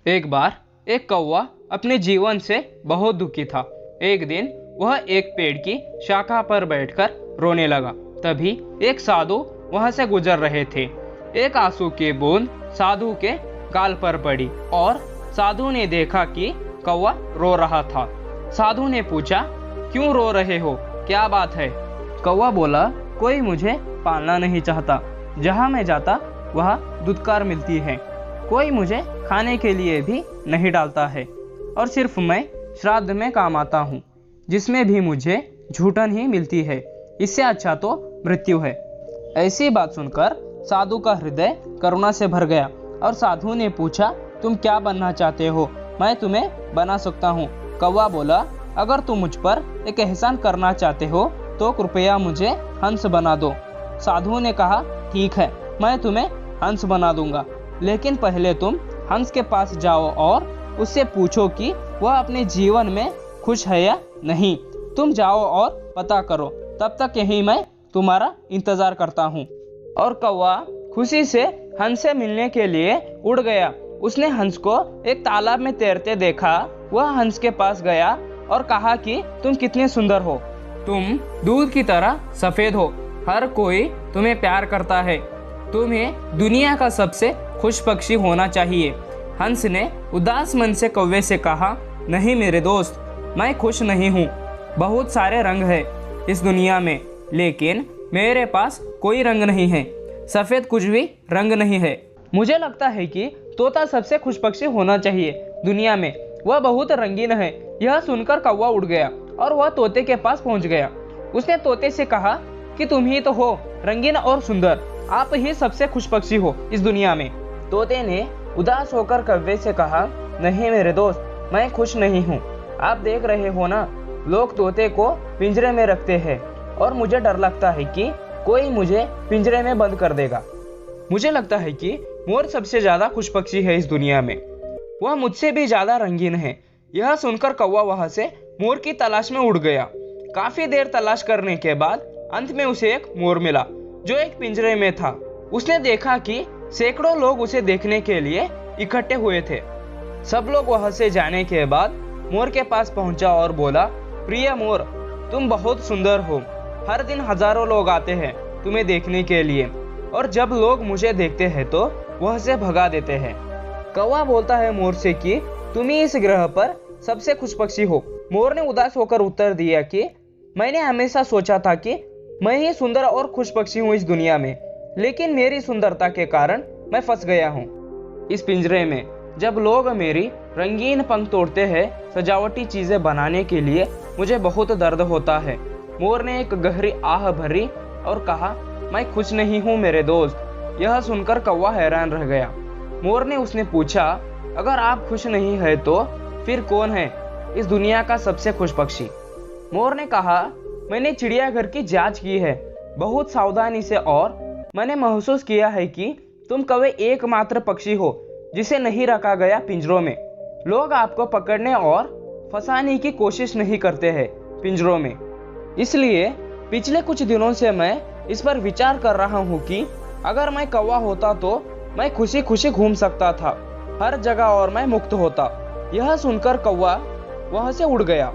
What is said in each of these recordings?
एक बार एक कौवा अपने जीवन से बहुत दुखी था। एक दिन वह एक पेड़ की शाखा पर बैठकर रोने लगा। तभी एक साधु वहां से गुजर रहे थे। एक आंसू की बूंद साधु के गाल पर पड़ी और साधु ने देखा कि कौवा रो रहा था। साधु ने पूछा, क्यों रो रहे हो, क्या बात है? कौवा बोला, कोई मुझे पालना नहीं चाहता। जहाँ मैं जाता वहाँ दुत्कार मिलती है। कोई मुझे खाने के लिए भी नहीं डालता है और सिर्फ मैं श्राद्ध में काम आता हूँ, जिसमें भी मुझे झूठन ही मिलती है। इससे अच्छा तो मृत्यु है। ऐसी बात सुनकर साधु का हृदय करुणा से भर गया और साधु ने पूछा, तुम क्या बनना चाहते हो? मैं तुम्हें बना सकता हूँ। कौवा बोला, अगर तुम मुझ पर एक एहसान करना चाहते हो तो कृपया मुझे हंस बना दो। साधु ने कहा, ठीक है, मैं तुम्हें हंस बना दूंगा, लेकिन पहले तुम हंस के पास जाओ और उससे पूछो कि वह अपने जीवन में खुश है या नहीं। तुम जाओ और पता करो, तब तक यहीं मैं तुम्हारा इंतजार करता हूँ। और कौवा खुशी से हंस से मिलने के लिए उड़ गया। उसने हंस को एक तालाब में तैरते देखा। वह हंस के पास गया और कहा कि तुम कितने सुंदर हो, तुम दूध की तरह सफेद हो, हर कोई तुम्हें प्यार करता है, तुम्हें दुनिया का सबसे खुश पक्षी होना चाहिए। हंस ने उदास मन से कौवे से कहा, नहीं मेरे दोस्त, मैं खुश नहीं हूँ। बहुत सारे रंग हैं इस दुनिया में, लेकिन मेरे पास कोई रंग नहीं है। सफ़ेद कुछ भी रंग नहीं है। मुझे लगता है कि तोता सबसे खुश पक्षी होना चाहिए दुनिया में, वह बहुत रंगीन है। यह सुनकर कौवा उड़ गया और वह तोते के पास पहुंच गया। उसने तोते से कहा कि तुम ही तो हो रंगीन और सुंदर, आप ही सबसे खुश पक्षी हो इस दुनिया में। तोते ने उदास होकर कौवे से कहा, नहीं मेरे दोस्त, मैं खुश नहीं हूँ। आप देख रहे हो ना, लोग तोते को पिंजरे में रखते हैं और मुझे डर लगता है कि कोई मुझे पिंजरे में बंद कर देगा। मुझे लगता है कि मोर सबसे ज्यादा खुश पक्षी है इस दुनिया में, वह मुझसे भी ज्यादा रंगीन है। यह सुनकर कौवा वहां से मोर की तलाश में उड़ गया। काफी देर तलाश करने के बाद अंत में उसे एक मोर मिला जो एक पिंजरे में था। उसने देखा कि सैकड़ों लोग उसे देखने के लिए इकट्ठे हुए थे। सब लोग वहां से जाने के बाद मोर के पास पहुंचा और बोला, प्रिय मोर, तुम बहुत सुंदर हो। हर दिन हजारों लोग आते हैं तुम्हें देखने के लिए, और जब लोग मुझे देखते हैं तो वह से भगा देते हैं। कौवा बोलता है मोर से कि तुम ही इस ग्रह पर सबसे खुश पक्षी हो। मोर ने उदास होकर उत्तर दिया कि मैंने हमेशा सोचा था कि मैं ही सुंदर और खुश पक्षी हूँ इस दुनिया में, लेकिन मेरी सुंदरता के कारण मैं फंस गया हूँ इस पिंजरे में। जब लोग मेरी रंगीन पंख तोड़ते हैं सजावटी चीजें बनाने के लिए, मुझे बहुत दर्द होता है। मोर ने एक गहरी आह भरी और कहा, मैं खुश नहीं हूँ मेरे दोस्त। यह सुनकर कौवा हैरान रह गया। मोर ने उसने पूछा, अगर आप खुश नहीं है तो फिर कौन है इस दुनिया का सबसे खुश पक्षी? मोर ने कहा, मैंने चिड़ियाघर की जांच की है बहुत सावधानी से, और मैंने महसूस किया है कि तुम कभी एकमात्र पक्षी हो जिसे नहीं रखा गया पिंजरों में। लोग आपको पकड़ने और फंसाने की कोशिश नहीं करते हैं पिंजरों में। इसलिए पिछले कुछ दिनों से मैं इस पर विचार कर रहा हूँ कि अगर मैं कौवा होता तो मैं खुशी खुशी घूम सकता था हर जगह और मैं मुक्त होता। यह सुनकर कौवा वहां से उड़ गया।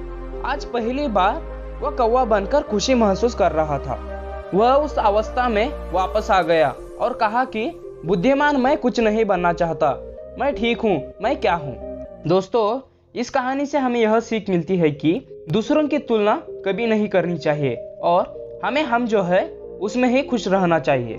आज पहली बार वह कौवा बनकर खुशी महसूस कर रहा था। वह उस अवस्था में वापस आ गया और कहा कि बुद्धिमान मैं कुछ नहीं बनना चाहता, मैं ठीक हूँ, मैं क्या हूँ। दोस्तों, इस कहानी से हमें यह सीख मिलती है कि दूसरों की तुलना कभी नहीं करनी चाहिए और हमें हम जो है उसमें ही खुश रहना चाहिए।